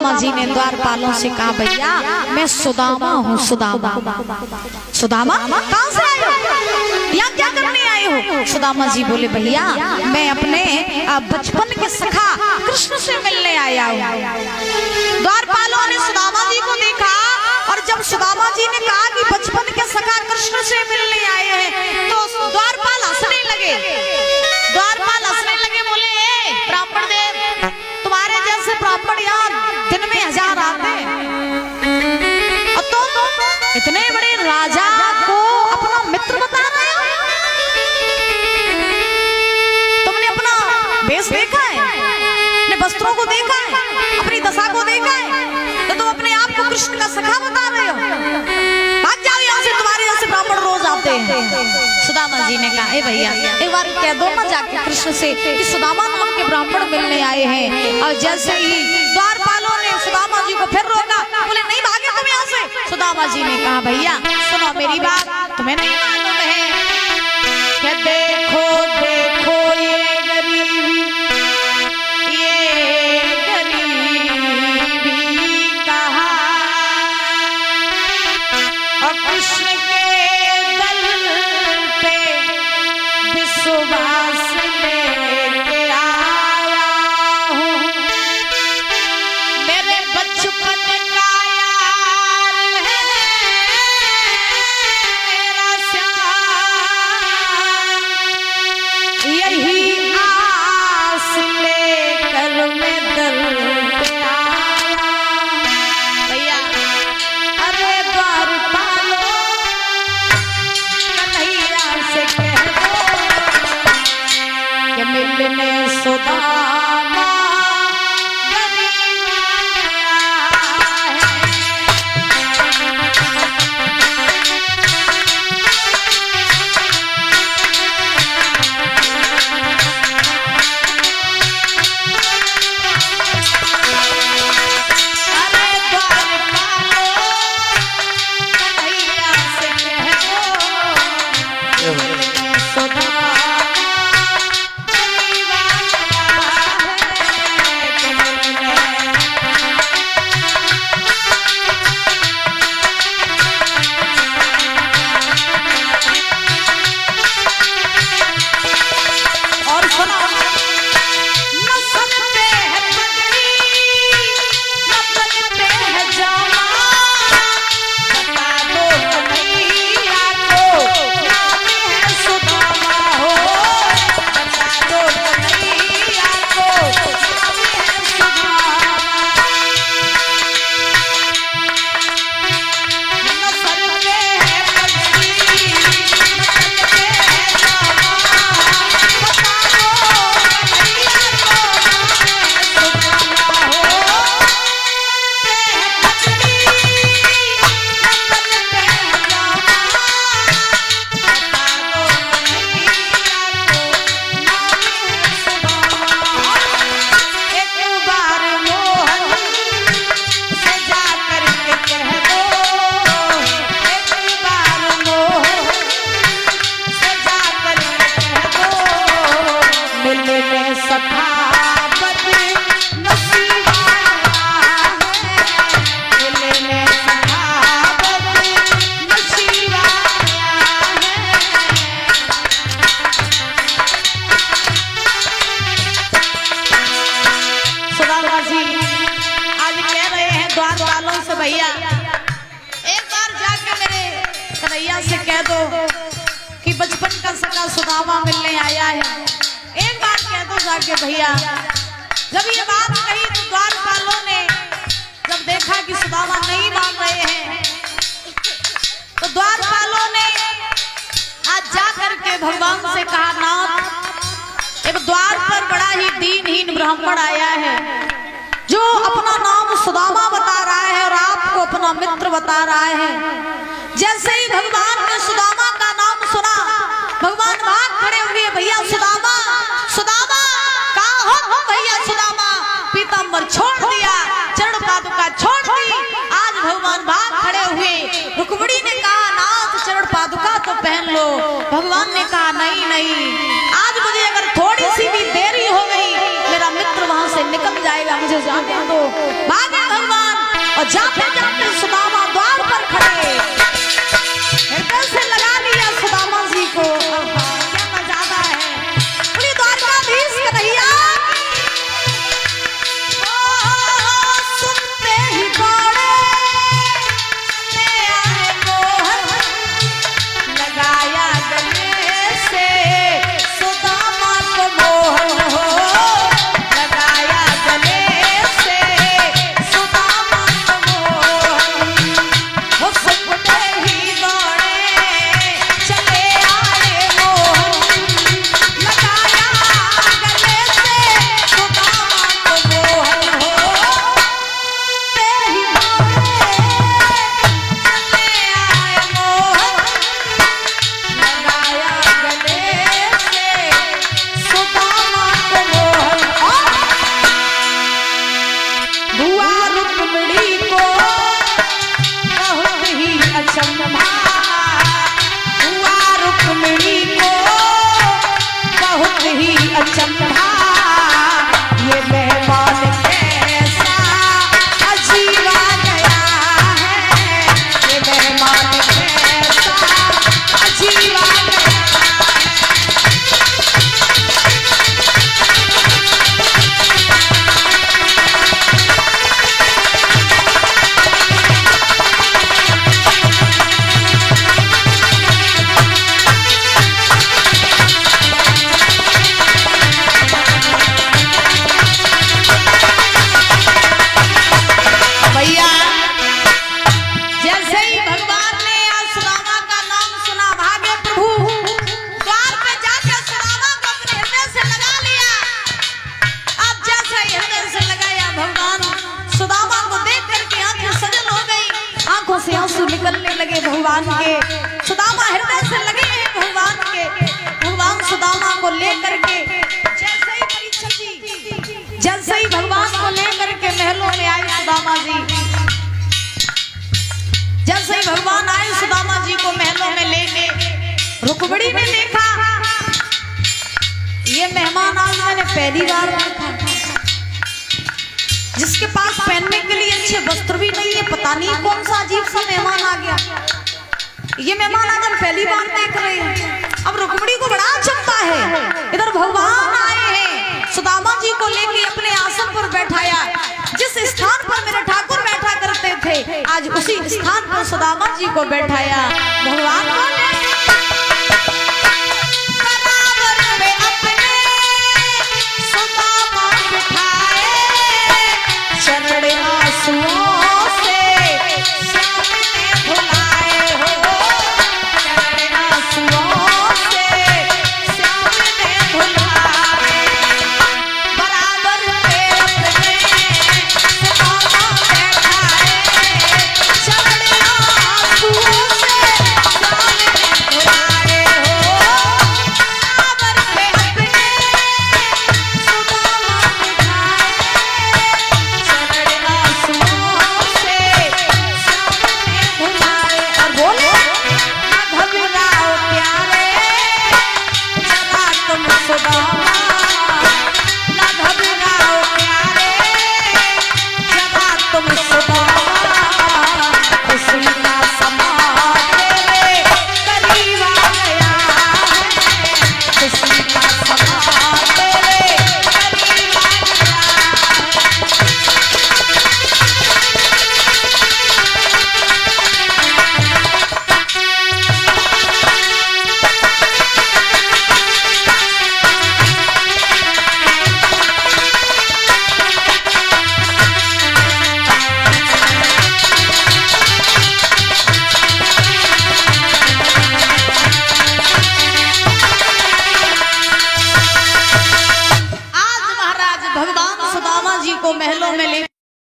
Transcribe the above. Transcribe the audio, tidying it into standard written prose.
सुदामा जी ने द्वारपालों से कहा, भैया मैं सुदामा हूँ। सुदामा सुदामा कहाँ से आए हो, यहाँ क्या करने आए हो? सुदामा जी बोले, भैया मैं अपने बचपन के सखा कृष्ण से मिलने आया हूँ। द्वारपालों ने सुदामा जी को देखा और जब सुदामा जी ने कहा कि बचपन के सखा कृष्ण से मिलने आए हैं तो द्वारपाल हंसने लगे। द्वारपाल हंसने लगे, बोले, ब्राह्मण देव, तुम्हारे जैसे ब्राह्मण यहाँ दिन में 1000 आते हैं और तुम इतने बड़े राजा को अपना मित्र बता रहे हो? तुमने अपना वेश देखा है, अपने वस्त्रों को देखा है, अपनी दशा को देखा है, तो तुम अपने आप को कृष्ण का सखा बता रहे हो? भाग जाओ यहाँ से, तुम्हारे जैसे ब्राह्मण रोज आते हैं। सुदामा जी ने कहा, ए भैया एक बार कह दो ना जाके कृष्ण से कि सुदामा नाम के ब्राह्मण मिलने आए हैं। और जैसे ही द्वारपालों ने सुदामा जी को फिर रोका, बोले, नहीं भागे तुम यहाँ से। सुदामा जी ने कहा, भैया सुनो मेरी बात, तुम्हें नहीं मालूम है कि देखो देखो ये गरीबी कहा और कृष्ण के दल पे विश्वास लेके आया हूँ। मेरे बचपन का यार है मेरा श्याम, यही आस लेकर मैं दल पे आया। भैया अरे द्वारपालो कन्हैया से कह दो कि मिलने सुदामा गरीब आया है। अरे द्वारपालो कन्हैया से कह दो मिलने सुदामा गरीब आया है कि मिलने। और सुनो, नस्ल पे है पगड़ी, नस्ल पे है जामा, बता दो कन्हैया को नाम है सुदामा हो। बता दो कन्हैया को नाम है सुदामा। नस्ल पे है पगड़ी, नस्ल पे है जामा, बता दो कन्हैया को नाम है सुदामा हो। पे है पगड़ी, नस्ल पे है जामा, बता दो कन्हैया को नाम है सुदामा। एक बार मोहन से जा करके कह दो, एक बार मोहन से जा करके कह दो, मिलने सखावत नसीब आया है, मिलने सखावत नसीब आया है। सुदामा जी आज कह रहे हैं द्वारपालों से, भैया एक बार जाके मेरे कन्हैया से कह दो कि बचपन का सखा सुदामा मिलने आया है। एक बार कह दो जाके भैया। जब ये बात कही तो द्वारपालों ने जब देखा कि सुदामा नहीं मान रहे हैं तो द्वारपालों ने आज जा करके भगवान से कहा, नाथ एक द्वार पर बड़ा ही दीनहीन ब्राह्मण आया है जो अपना नाम सुदामा बता रहा है और आपको अपना मित्र बता रहा है। जैसे ही भगवान ने सुदामा का नाम सुना, भगवान भाग खड़े हुए, भैया सुदामा, सुदामा कहाँ हो भैया? सुदामा पीताम्बर छोड़ दिया, चरण पादुका छोड़ दी। आज भगवान भाग खड़े हुए। रुक्मिणी ने कहा, नाथ चरण पादुका तो पहन लो। भगवान ने कहा, नहीं नहीं, आज मुझे अगर थोड़ी सी भी देरी हो गई मेरा मित्र वहां से निकल जाएगा, मुझे जाने दो। भागे जाते जाते सुदामा द्वार पर खड़े हृदय से लगा लिया सुदामा जी को। क्या मजादा है। पूरी द्वारकाधीश कन्हैया सुनते ही दौड़े ले आए मोहन लगाया गले से सुदामा को मोहन हो लगाया गले से सुदामा को मोहन हो सुनते ही दौड़े चले आए मोहन लगाया गले से सुदामा को मोहन हो ते ही दौड़े चले आए मोहन लगाया गले से सुदामा को मोहन हुआ रुक्मिणी को बहुत ही अचंभा हुआ रुक्मिणी को बहुत ही अचंभा ये मेहमान कैसा अजीब आ गया है ये मेहमान कैसा अजीब आ गया भैया। जैसे ही भगवान ने आज सुदामा का नाम सुना भागे प्रभु द्वार पे जाकर सुदामा को अपने हृदय से लगा लिया। अब जैसे ही हृदय से लगाया भगवान सुदामा को देख करके आंखें सजल हो गई आंखों से आंसू निकलने लगे भगवान के। सुदामा हृदय से लगे हैं भगवान के। भगवान सुदामा को लेकर के जैसे ही परीक्षित जी जैसे ही भगवान को लेकर के महलों में आए सुदामा जी जैसे ही भगवान आए सुदामा जी को महलों में लेके रुक्मिणी ने देखा ये मेहमान आज मैंने पहली बार देखा जिसके पास पहनने के लिए अच्छे वस्त्र भी नहीं है। पता नहीं कौन सा अजीब सा मेहमान आ गया। ये मेहमान आज हम पहली बार देख रहे हैं। अब रुक्मिणी को बड़ा अचंभा है। इधर भगवान आए हैं सुदामा जी को लेके अपने आसन पर बैठाया। जिस स्थान पर मेरे ठाकुर बैठा करते थे आज उसी स्थान पर सुदामा जी को बैठाया। भगवान कौन है?